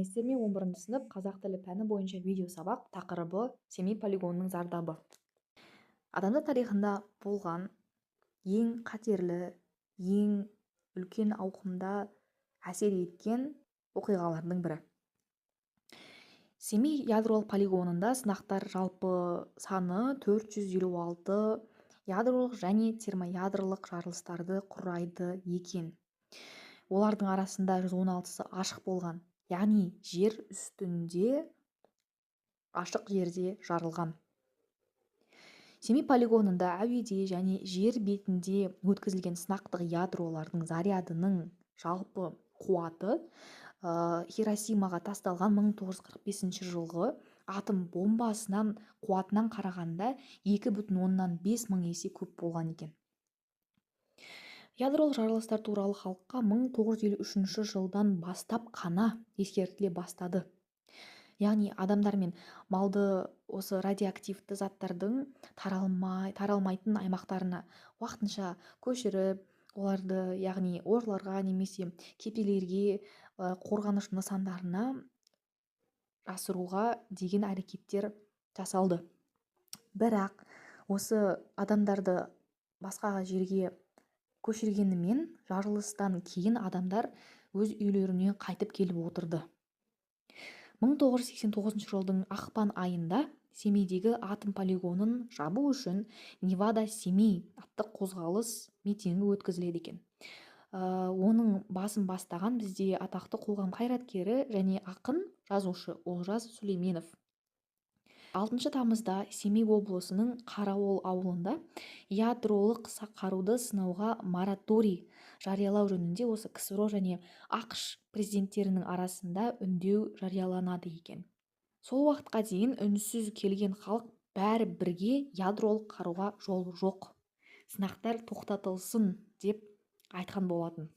сәлеметсіздер ме? 11 сынып қазақ тілі пәні бойынша видео сабақ тақырыбы семей полигонының зардабы. Адамзат тарихында болған ең қатерлі, ең үлкен ауқымда әсер еткен оқиғалардың бірі. Семей ядролық полигонында сынақтар жалпы саны 456 ядролық және термоядролық жарылыстарды құрайды екен. Олардың арасында 116-сы ашық болған, яғни жер үстінде ашық жерде жарылған. Семей полигонында әуеде және жер бетінде өткізілген сынақтық ядролардың зарядының жалпы қуаты Хиросимаға тасталған 1945 жылғы атом бомбасынан қуатынан қарағанда 2,5 мың есе көп болған екен. Ядролық жарылыстар туралы халыққа 1953 жылдан бастап қана ескертіле бастады. Яғни адамдар мен малды осы радиоактивті заттардың таралмайтын аймақтарына уақытынша көшіріп, оларды яғни орларға немесе кепелерге, қорғаныш нысандарына жасыруға деген әрекеттер жасалды. Бірақ осы адамдарды басқа жерге көшіргенімен жарылыстан кейін адамдар өз үйлеріне қайтып келіп отырды. 1989 жылдың ақпан айында Семейдегі атом полигонын жабу үшін Невада-Семей атты қозғалыс митингі өткізіледі екен. Оның басын бастаған бізде атақты қоғам қайраткері және ақын жазушы Олжас Сүлейменов. 6 тамызда Семей облысының Қарауыл ауылында ядролық қаруды сынауға мораторий жариялау жөнінде осы КСРО және ақш президенттерінің арасында үндеу жарияланады екен. Сол уақытқа дейін үнсіз келген халық бәрі бірге ядролық қаруға жол жоқ, сынақтар тоқтатылсын деп айтқан болатын.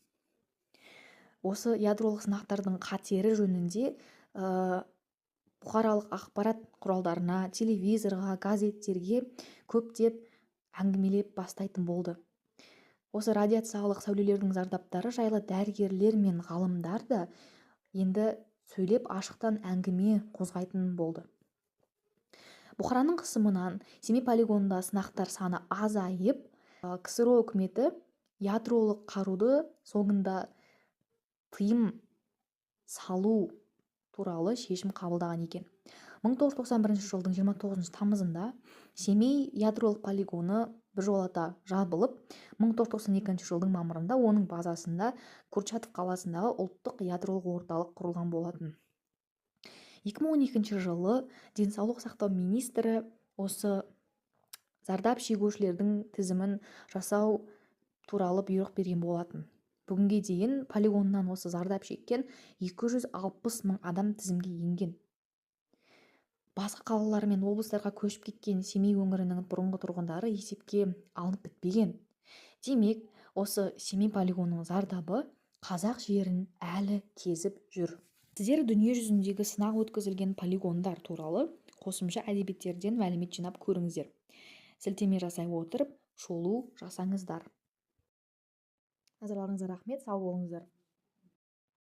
Осы ядролық сынақтардың қатері жөнінде бұқаралық ақпарат құралдарына, телевизорға, газеттерге көптеп әңгімелеп бастайтын болды. Осы радиациялық сәулелердің зардаптары жайлы дәрігерлер мен ғалымдар да енді сөйлеп ашықтан әңгіме қозғайтын болды. Бұқараның қысымынан Семей полигонында сынақтар саны азайып, КСРО үкіметі ядролық қаруды соңында тыйым салу туралы шешім қабылдаған екен. 1991 жылдың 29 тамызында Семей ядролық полигоны біржолата жабылып, 1992 жылдың мамырында оның базасында Курчатов қаласындағы ұлттық ядролық орталық құрылған болатын. 2012 жылы денсаулық сақтау министрі осы зардап шегушілердің тізімін жасау туралы бұйрық берген болатын. Бүгінге дейін полигоннан осы зардап шеккен 260 мың адам тізімге енген. Басқа қалалар мен облыстарға көшіп кеткен Семей өңірінің бұрынғы тұрғындары есепке алынып бітпеген. Демек, осы Семей полигонының зардабы қазақ жерін әлі кезіп жүр. Сіздер дүние жүзіндегі сынақ өткізілген полигондар туралы қосымша әдебиеттерден мәлімет жинап көріңіздер. Сілтеме жасай отырып, шолу жасаңыздар. Назарларыңызға рахмет, сау болыңыздар.